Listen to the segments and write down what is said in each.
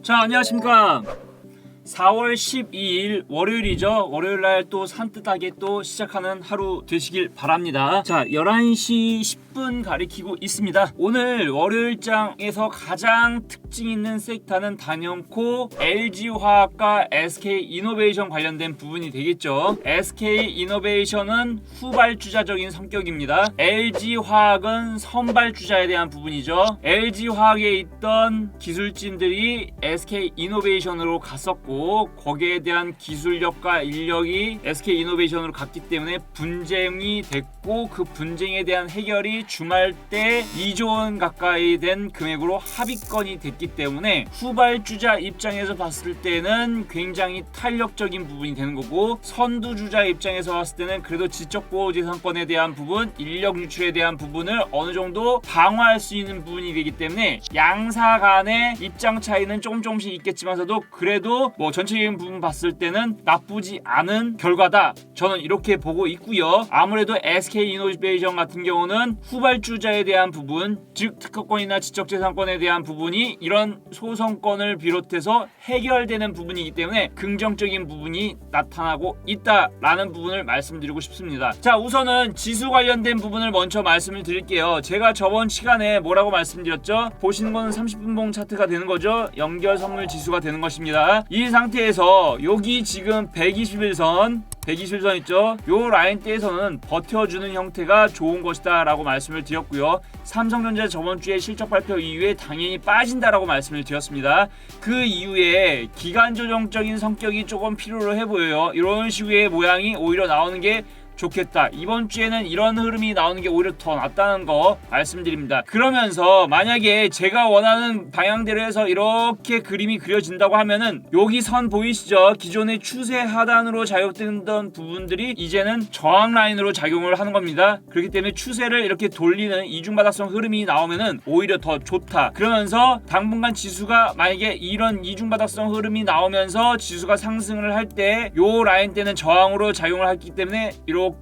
자, 안녕하십니까. 4월 12일 월요일이죠. 월요일날 또 산뜻하게 또 시작하는 하루 되시길 바랍니다. 자, 11시 10분 가리키고 있습니다. 오늘 월요일장에서 가장 특징 있는 섹터는 단연코 LG화학과 SK이노베이션 관련된 부분이 되겠죠. SK이노베이션은 후발주자적인 성격입니다. LG화학은 선발주자에 대한 부분이죠. LG화학에 있던 기술진들이 SK이노베이션으로 갔었고, 거기에 대한 기술력과 인력이 SK이노베이션으로 갔기 때문에 분쟁이 됐고, 그 분쟁에 대한 해결이 주말 때 2조 원 가까이 된 금액으로 합의건이 됐기 때문에 후발주자 입장에서 봤을 때는 굉장히 탄력적인 부분이 되는 거고, 선두주자 입장에서 봤을 때는 그래도 지적보호재산권에 대한 부분, 인력 유출에 대한 부분을 어느 정도 방어할 수 있는 부분이 되기 때문에 양사 간의 입장 차이는 조금씩 있겠지만서도 그래도 뭐 전체적인 부분 봤을 때는 나쁘지 않은 결과다, 저는 이렇게 보고 있고요. 아무래도 SK이노베이션 같은 경우는 후발주자에 대한 부분, 즉 특허권이나 지적재산권에 대한 부분이 이런 소송권을 비롯해서 해결되는 부분이기 때문에 긍정적인 부분이 나타나고 있다라는 부분을 말씀드리고 싶습니다. 자, 우선은 지수 관련된 부분을 먼저 말씀을 드릴게요. 제가 저번 시간에 뭐라고 말씀드렸죠? 보시는 거는 30분봉 차트가 되는 거죠. 연결 선물 지수가 되는 것입니다. 이 상태에서 여기 지금 121선 있죠. 요 라인대에서는 버텨주는 형태가 좋은 것이다 라고 말씀을 드렸고요. 삼성전자 저번주에 실적 발표 이후에 당연히 빠진다라고 말씀을 드렸습니다. 그 이후에 기간조정적인 성격이 조금 필요로 해보여요. 이런 식의 모양이 오히려 나오는 게 좋겠다, 이번 주에는 이런 흐름이 나오는 게 오히려 더 낫다는 거 말씀드립니다. 그러면서 만약에 제가 원하는 방향대로 해서 이렇게 그림이 그려진다고 하면은 여기 선 보이시죠? 기존의 추세 하단으로 작용되던 부분들이 이제는 저항 라인으로 작용을 하는 겁니다. 그렇기 때문에 추세를 이렇게 돌리는 이중바닥성 흐름이 나오면은 오히려 더 좋다. 그러면서 당분간 지수가 만약에 이런 이중바닥성 흐름이 나오면서 지수가 상승을 할 때 요 라인 때는 저항으로 작용을 했기 때문에 이렇게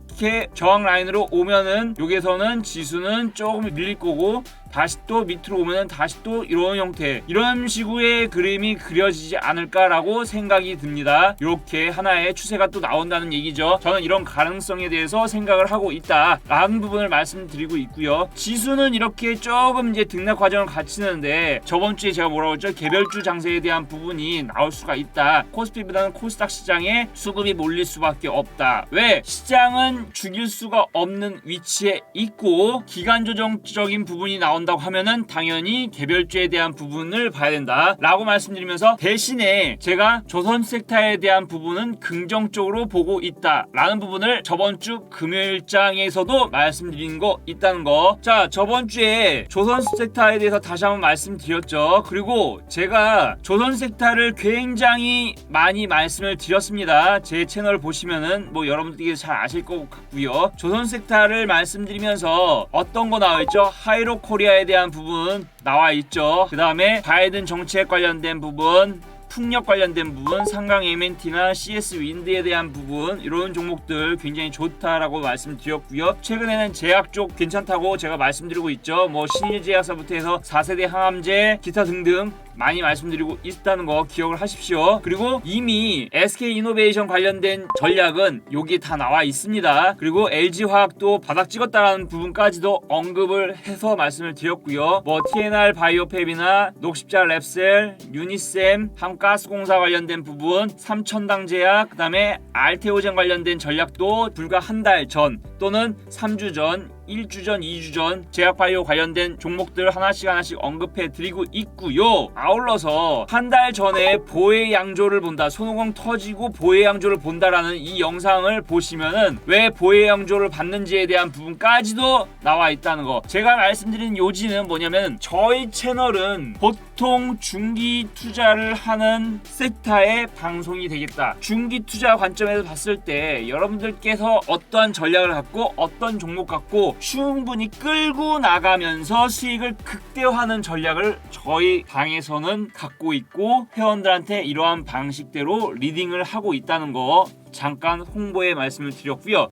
저항 라인으로 오면은 여기에서는 지수는 조금 밀릴 거고, 다시 또 밑으로 오면은 다시 또 이런 형태, 이런 식의 그림이 그려지지 않을까라고 생각이 듭니다. 이렇게 하나의 추세가 또 나온다는 얘기죠. 저는 이런 가능성에 대해서 생각을 하고 있다라는 부분을 말씀드리고 있고요. 지수는 이렇게 조금 이제 등락 과정을 거치는데, 저번 주에 제가 뭐라고 했죠? 개별주 장세에 대한 부분이 나올 수가 있다. 코스피보다는 코스닥 시장에 수급이 몰릴 수밖에 없다. 왜? 시장은 죽일 수가 없는 위치에 있고, 기간조정적인 부분이 나온다고 하면은 당연히 개별주에 대한 부분을 봐야 된다 라고 말씀드리면서, 대신에 제가 조선 섹터에 대한 부분은 긍정적으로 보고 있다 라는 부분을 저번주 금요일장에서도 말씀드린 거 있다는 거. 자, 저번주에 조선 섹터에 대해서 다시 한번 말씀드렸죠. 그리고 제가 조선 섹터를 굉장히 많이 말씀을 드렸습니다. 제 채널 보시면은 뭐 여러분들이 잘 아실 것 같고요. 조선 섹터를 말씀드리면서 어떤 거 나와있죠? 하이로 코리아에 대한 부분 나와 있죠. 그 다음에 바이든 정책 관련된 부분, 풍력 관련된 부분, 상강 MNT나 CS 윈드에 대한 부분, 이런 종목들 굉장히 좋다라고 말씀드렸고요. 최근에는 제약 쪽 괜찮다고 제가 말씀드리고 있죠. 뭐 신일제약사부터 해서 4세대 항암제 기타 등등 많이 말씀드리고 있다는 거 기억을 하십시오. 그리고 이미 SK이노베이션 관련된 전략은 여기에 다 나와 있습니다. 그리고 LG화학도 바닥 찍었다라는 부분까지도 언급을 해서 말씀을 드렸고요. 뭐 TNR 바이오팹이나 녹십자 랩셀, 유니셈, 한국가스공사 관련된 부분, 삼천당제약, 그 다음에 알테오젠 관련된 전략도 불과 한 달 전 또는 3주 전, 1주 전, 2주 전 제약바이오 관련된 종목들 하나씩 언급해 드리고 있고요. 아울러서 한 달 전에 보혜 양조를 본다, 손오공 터지고 보혜 양조를 본다라는 이 영상을 보시면은 왜 보혜 양조를 받는지에 대한 부분까지도 나와 있다는 거. 제가 말씀드린 요지는 뭐냐면, 저희 채널은 보통 중기 투자를 하는 섹터의 방송이 되겠다. 중기 투자 관점에서 봤을 때 여러분들께서 어떠한 전략을 갖고 어떤 종목 갖고 충분히 끌고 나가면서 수익을 극대화하는 전략을 저희 방에서는 갖고 있고 회원들한테 이러한 방식대로 리딩을 하고 있다는 거 잠깐 홍보의 말씀을 드렸고요.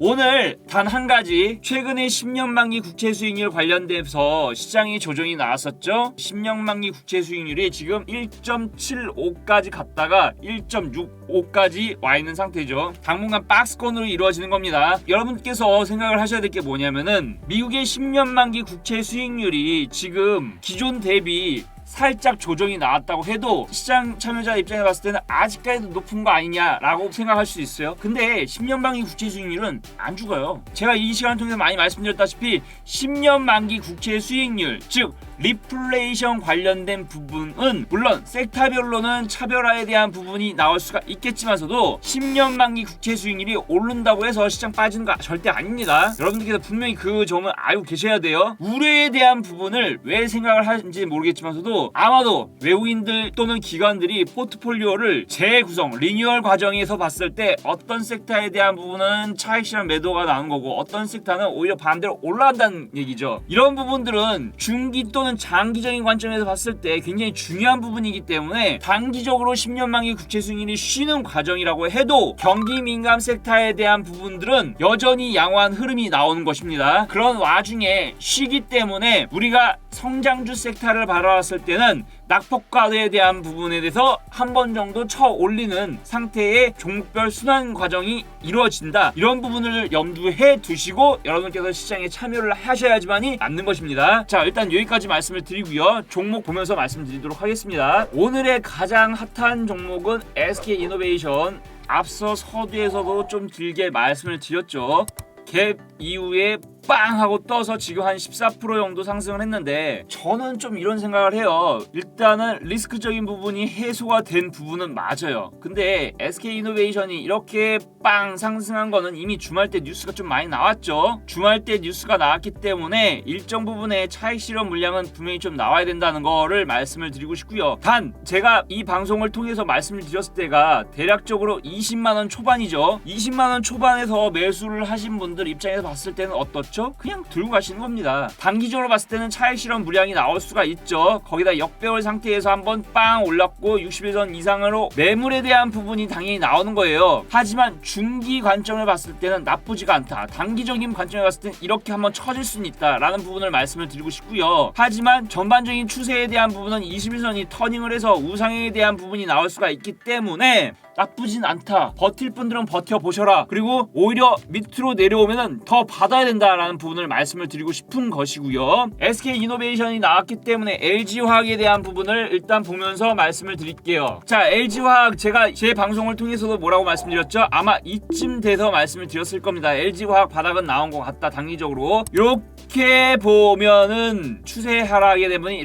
오늘 단 한 가지, 최근에 10년 만기 국채 수익률 관련돼서 시장이 조정이 나왔었죠. 10년 만기 국채 수익률이 지금 1.75까지 갔다가 1.65까지 와 있는 상태죠. 당분간 박스권으로 이루어지는 겁니다. 여러분께서 생각을 하셔야 될 게 뭐냐면은 미국의 10년 만기 국채 수익률이 지금 기존 대비 살짝 조정이 나왔다고 해도 시장 참여자 입장에 봤을 때는 아직까지도 높은 거 아니냐라고 생각할 수 있어요. 근데 10년 만기 국채 수익률은 안 죽어요. 제가 이 시간을 통해서 많이 말씀드렸다시피 10년 만기 국채 수익률, 즉 리플레이션 관련된 부분은 물론 섹터별로는 차별화에 대한 부분이 나올 수가 있겠지만서도 10년 만기 국채 수익률이 오른다고 해서 시장 빠지는 거 절대 아닙니다. 여러분들께서 분명히 그 점을 알고 계셔야 돼요. 우려에 대한 부분을 왜 생각을 하는지 모르겠지만서도 아마도 외국인들 또는 기관들이 포트폴리오를 재구성, 리뉴얼 과정에서 봤을 때 어떤 섹터에 대한 부분은 차익 실현 매도가 나온 거고 어떤 섹터는 오히려 반대로 올라간다는 얘기죠. 이런 부분들은 중기 또는 장기적인 관점에서 봤을 때 굉장히 중요한 부분이기 때문에 단기적으로 10년 만기 국채 수익률이 쉬는 과정이라고 해도 경기 민감 섹터에 대한 부분들은 여전히 양호한 흐름이 나오는 것입니다. 그런 와중에 쉬기 때문에 우리가 성장주 섹터를 바라봤을 때는 낙폭과에 대한 부분에 대해서 한 번 정도 쳐 올리는 상태의 종목별 순환 과정이 이루어진다. 이런 부분을 염두해 두시고 여러분께서 시장에 참여를 하셔야지만이 맞는 것입니다. 자, 일단 여기까지 말씀을 드리고요. 종목 보면서 말씀드리도록 하겠습니다. 오늘의 가장 핫한 종목은 SK이노베이션. 앞서 서두에서도 좀 길게 말씀을 드렸죠. 갭 이후에 빵 하고 떠서 지금 한 14% 정도 상승을 했는데 저는 좀 이런 생각을 해요. 일단은 리스크적인 부분이 해소가 된 부분은 맞아요. 근데 SK이노베이션이 이렇게 빵 상승한 거는 이미 주말 때 뉴스가 좀 많이 나왔죠. 주말 때 뉴스가 나왔기 때문에 일정 부분의 차익 실현 물량은 분명히 좀 나와야 된다는 거를 말씀을 드리고 싶고요. 단 제가 이 방송을 통해서 말씀을 드렸을 때가 대략적으로 20만원 초반이죠. 20만원 초반에서 매수를 하신 분들 입장에서 봤을 때는 어떻죠? 그냥 들고 가시는 겁니다. 단기적으로 봤을 때는 차익 실현 물량이 나올 수가 있죠. 거기다 역배열 상태에서 한번 빵 올랐고 60일선 이상으로 매물에 대한 부분이 당연히 나오는 거예요. 하지만 중기 관점을 봤을 때는 나쁘지가 않다. 단기적인 관점에 봤을 때는 이렇게 한번 쳐질 수는 있다라는 부분을 말씀을 드리고 싶고요. 하지만 전반적인 추세에 대한 부분은 21선이 터닝을 해서 우상에 대한 부분이 나올 수가 있기 때문에 나쁘진 않다. 버틸 분들은 버텨보셔라. 그리고 오히려 밑으로 내려오면 더 받아야 된다라는 부분을 말씀을 드리고 싶은 것이고요. SK이노베이션이 나왔기 때문에 LG화학에 대한 부분을 일단 보면서 말씀을 드릴게요. 자, LG화학 제가 제 방송을 통해서도 뭐라고 말씀드렸죠? 아마 이쯤 돼서 말씀을 드렸을 겁니다. LG화학 바닥은 나온 것 같다. 단기적으로 이렇게 보면은 추세 하락의 대부분이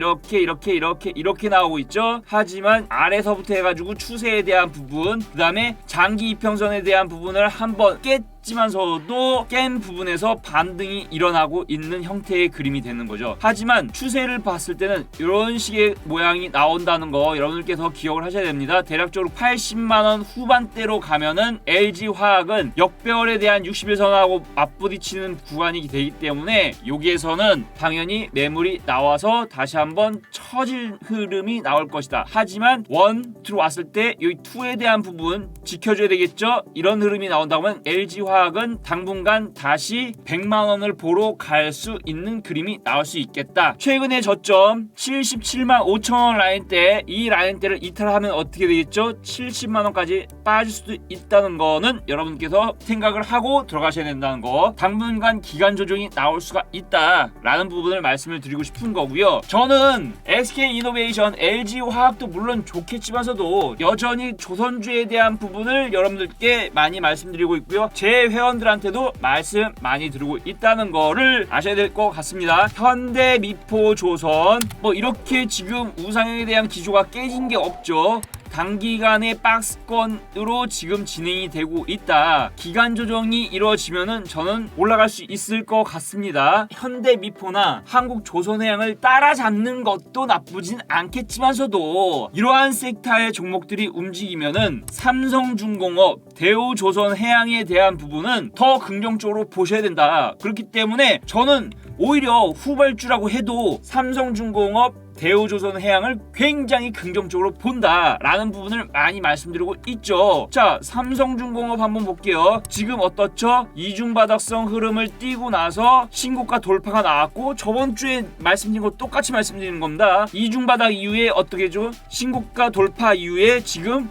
이렇게 나오고 있죠. 하지만 아래서부터 해가지고 추세에 대한 부분, 그 다음에 장기 이평선에 대한 부분을 한번 깼지만서도 깬 부분에서 반등이 일어나고 있는 형태의 그림이 되는 거죠. 하지만 추세를 봤을 때는 이런 식의 모양이 나온다는 거 여러분들께서 기억을 하셔야 됩니다. 대략적으로 80만원 후반대로 가면은 LG화학은 역배열에 대한 60일선하고 맞부딪히는 구간이 되기 때문에 여기에서는 당연히 매물이 나와서 다시 한번 처질 흐름이 나올 것이다. 하지만 1 들어왔을 때 여기 2에 대한 부분 지켜줘야 되겠죠. 이런 흐름이 나온다고 하면 LG화학은 당분간 다시 100만원을 보러 갈 수 있는 그림이 나올 수 있겠다. 최근의 저점 77만 5천원 라인대, 이 라인대를 이탈하면 어떻게 되겠죠? 70만원까지 빠질 수도 있다는 거는 여러분께서 생각을 하고 들어가셔야 된다는 거. 당분간 기간 조정이 나올 수가 있다라는 부분을 말씀을 드리고 싶은 거고요. 저는 SK이노베이션, LG화학도 물론 좋겠지만서도 여전히 조선주에 대한 부분을 여러분들께 많이 말씀드리고 있고요. 제 회원들한테도 말씀 많이 드리고 있다는 거를 아셔야 될 것 같습니다. 현대, 미포, 조선 뭐 이렇게 지금 우상향에 대한 기조가 깨진 게 없죠. 단기간의 박스권으로 지금 진행이 되고 있다. 기간 조정이 이루어지면은 저는 올라갈 수 있을 것 같습니다. 현대미포나 한국조선해양을 따라잡는 것도 나쁘진 않겠지만서도 이러한 섹터의 종목들이 움직이면은 삼성중공업, 대우조선해양에 대한 부분은 더 긍정적으로 보셔야 된다. 그렇기 때문에 저는 오히려 후발주라고 해도 삼성중공업, 대우조선해양을 굉장히 긍정적으로 본다라는 부분을 많이 말씀드리고 있죠. 자, 삼성중공업 한번 볼게요. 지금 어떻죠? 이중바닥성 흐름을 띄고 나서 신고가 돌파가 나왔고 저번 주에 말씀드린 거 똑같이 말씀드리는 겁니다. 이중바닥 이후에 어떻게 죠? 신고가 돌파 이후에 지금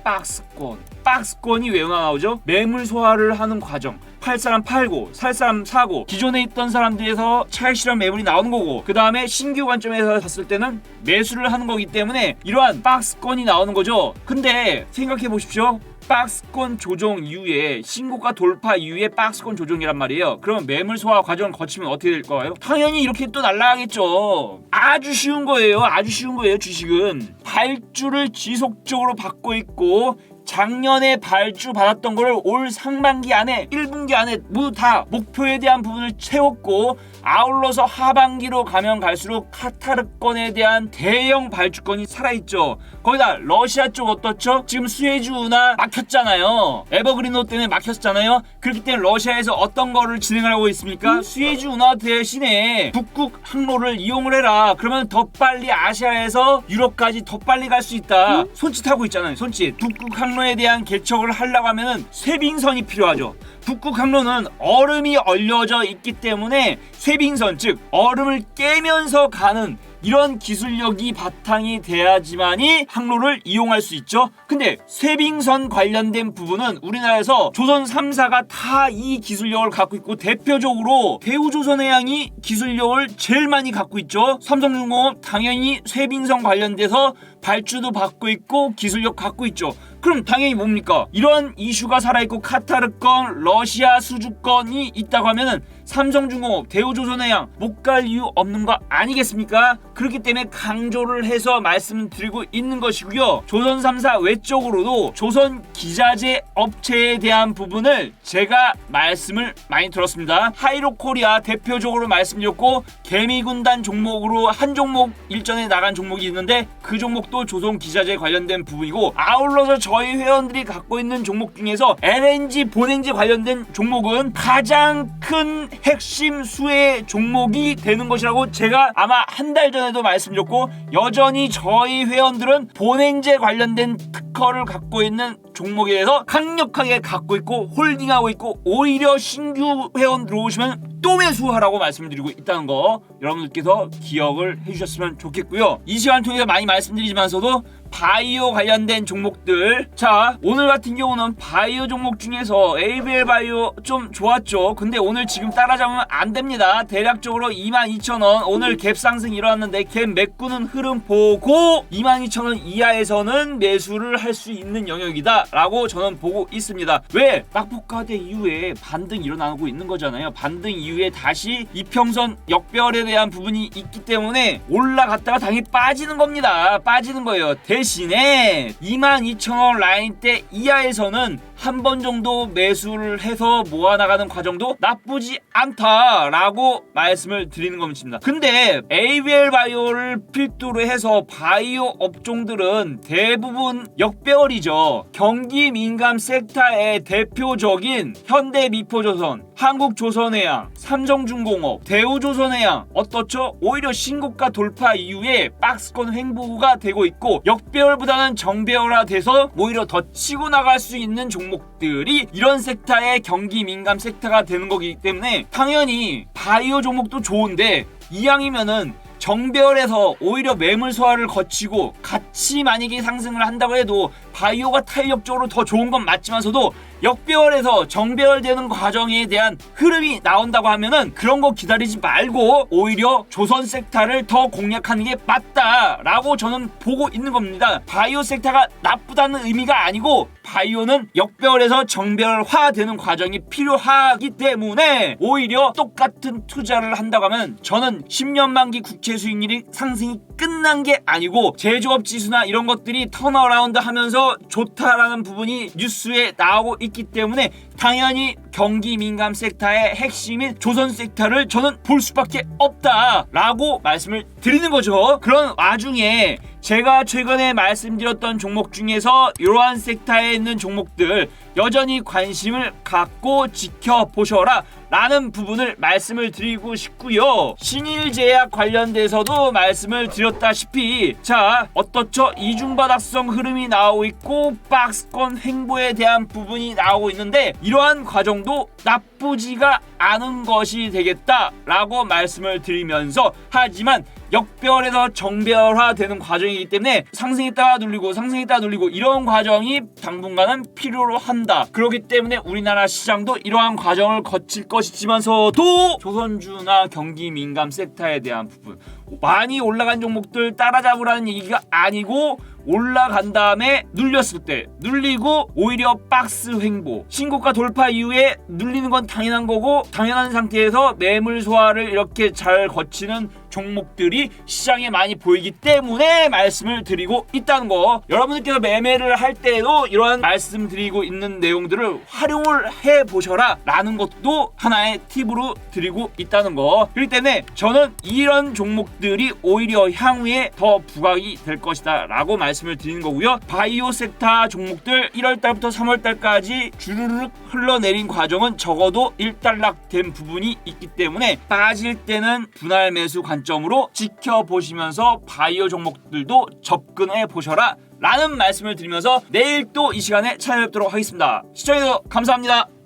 박스권이 왜 나오죠? 매물 소화를 하는 과정. 팔 사람 팔고 살 사람 사고 기존에 있던 사람들에서 차익실현 매물이 나오는 거고 그 다음에 신규 관점에서 봤을 때는 매수를 하는 거기 때문에 이러한 박스권이 나오는 거죠. 근데 생각해 보십시오. 박스권 조정 이후에 신고가 돌파 이후에 박스권 조정이란 말이에요. 그러면 매물 소화 과정을 거치면 어떻게 될까요? 당연히 이렇게 또 날아가겠죠. 아주 쉬운 거예요. 주식은 발주를 지속적으로 받고 있고 작년에 발주 받았던 거를 올 상반기 안에 1분기 안에 모두 다 목표에 대한 부분을 채웠고 아울러서 하반기로 가면 갈수록 카타르권에 대한 대형 발주권이 살아있죠. 거기다 러시아 쪽 어떻죠? 지금 수에즈 운하 막혔잖아요. 에버그린호 때문에 막혔잖아요. 그렇기 때문에 러시아에서 어떤 거를 진행하고 있습니까? 수에즈 운하 대신에 북극 항로를 이용을 해라. 그러면 더 빨리 아시아에서 유럽까지 더 빨리 갈 수 있다. 손짓하고 있잖아요. 북극 항로에 대한 개척을 하려고 하면은 쇄빙선이 필요하죠. 북극 항로는 얼음이 얼려져 있기 때문에 쇄빙선, 즉 얼음을 깨면서 가는 이런 기술력이 바탕이 돼야지만이 항로를 이용할 수 있죠. 근데 쇄빙선 관련된 부분은 우리나라에서 조선 3사가 다 이 기술력을 갖고 있고 대표적으로 대우조선해양이 기술력을 제일 많이 갖고 있죠. 삼성중공업 당연히 쇄빙선 관련돼서 발주도 받고 있고 기술력 갖고 있죠. 그럼 당연히 뭡니까? 이런 이슈가 살아있고 카타르권, 러시아 수주권이 있다고 하면은 삼성중공업, 대우조선해양 못 갈 이유 없는 거 아니겠습니까? 그렇기 때문에 강조를 해서 말씀드리고 있는 것이고요. 조선 3사 외적으로도 조선 기자재 업체에 대한 부분을 제가 말씀을 많이 들었습니다. 하이로코리아 대표적으로 말씀드렸고 개미군단 종목으로 한 종목 일전에 나간 종목이 있는데 그 종목도 조선 기자재 관련된 부분이고 아울러서 저희 회원들이 갖고 있는 종목 중에서 LNG 본행제 관련된 종목은 가장 큰 핵심 수혜 종목이 되는 것이라고 제가 아마 한 달 전에도 말씀드렸고 여전히 저희 회원들은 본행제 관련된 특허를 갖고 있는 종목에 대해서 강력하게 갖고 있고 홀딩하고 있고 오히려 신규 회원 들어오시면 또 매수하라고 말씀드리고 있다는 거 여러분들께서 기억을 해주셨으면 좋겠고요. 이 시간을 통해서 많이 말씀드리지만서도 바이오 관련된 종목들, 자 오늘 같은 경우는 바이오 종목 중에서 ABL 바이오 좀 좋았죠. 근데 오늘 지금 따라잡으면 안 됩니다. 대략적으로 22,000원 오늘 갭 상승 일어났는데 갭 메꾸는 흐름 보고 22,000원 이하에서는 매수를 할 수 있는 영역이다 라고 저는 보고 있습니다. 왜? 낙폭과대 이후에 반등 일어나고 있는 거잖아요. 반등 이후에 다시 이평선 역별에 대한 부분이 있기 때문에 올라갔다가 당연히 빠지는 겁니다. 빠지는 거예요. 대신에 22,000원 라인대 이하에서는 한 번 정도 매수를 해서 모아나가는 과정도 나쁘지 않다라고 말씀을 드리는 겁니다. 근데 ABL 바이오를 필두로 해서 바이오 업종들은 대부분 역배열이죠. 경기 민감 섹터의 대표적인 현대미포조선, 한국조선해양, 삼성중공업, 대우조선해양 어떻죠? 오히려 신고가 돌파 이후에 박스권 횡보가 되고 있고 역배열보다는 정배열화돼서 오히려 더 치고 나갈 수 있는 종목들이 이런 섹터의 경기 민감 섹터가 되는 거기 때문에 당연히 바이오 종목도 좋은데 이왕이면은 정배열에서 오히려 매물 소화를 거치고 같이 만약에 상승을 한다고 해도 바이오가 탄력적으로 더 좋은 건 맞지만서도 역배열에서 정배열되는 과정에 대한 흐름이 나온다고 하면은 그런 거 기다리지 말고 오히려 조선 섹터를 더 공략하는 게 맞다라고 저는 보고 있는 겁니다. 바이오 섹터가 나쁘다는 의미가 아니고 바이오는 역배열에서 정배열화되는 과정이 필요하기 때문에 오히려 똑같은 투자를 한다고 하면 저는 10년 만기 국채 수익률이 상승이 끝난 게 아니고 제조업 지수나 이런 것들이 턴어라운드 하면서 오히려 좋다라는 부분이 뉴스에 나오고 있기 때문에 당연히 경기 민감 섹터의 핵심인 조선 섹터를 저는 볼 수밖에 없다라고 말씀을 드리는 거죠. 그런 와중에 제가 최근에 말씀드렸던 종목 중에서 이러한 섹터에 있는 종목들 여전히 관심을 갖고 지켜보셔라 라는 부분을 말씀을 드리고 싶고요. 신일제약 관련돼서도 말씀을 드렸다시피 자 어떻죠? 이중바닥성 흐름이 나오고 있고 박스권 횡보에 대한 부분이 나오고 있는데 이러한 과정도 나쁘지가 않은 것이 되겠다라고 말씀을 드리면서 하지만 역별에서 정별화되는 과정이기 때문에 상승했다가 눌리고 이런 과정이 당분간은 필요로 한다. 그렇기 때문에 우리나라 시장도 이러한 과정을 거칠 것이지만서도 조선주나 경기 민감 섹터에 대한 부분 많이 올라간 종목들 따라잡으라는 얘기가 아니고 올라간 다음에 눌렸을 때 눌리고 오히려 박스 횡보 신고가 돌파 이후에 눌리는 건 당연한 거고 당연한 상태에서 매물 소화를 이렇게 잘 거치는 종목들이 시장에 많이 보이기 때문에 말씀을 드리고 있다는 거. 여러분들께서 매매를 할 때에도 이러한 말씀드리고 있는 내용들을 활용을 해보셔라 라는 것도 하나의 팁으로 드리고 있다는 거. 그렇기 때문에 저는 이런 종목들이 오히려 향후에 더 부각이 될 것이다 라고 말씀을 드리는 거고요. 바이오 섹터 종목들 1월달부터 3월달까지 주르륵 흘러내린 과정은 적어도 일단락된 부분이 있기 때문에 빠질 때는 분할 매수 관점으로 지켜보시면서 바이오 종목들도 접근해 보셔라 라는 말씀을 드리면서 내일 또 이 시간에 찾아뵙도록 하겠습니다. 시청해주셔서 감사합니다.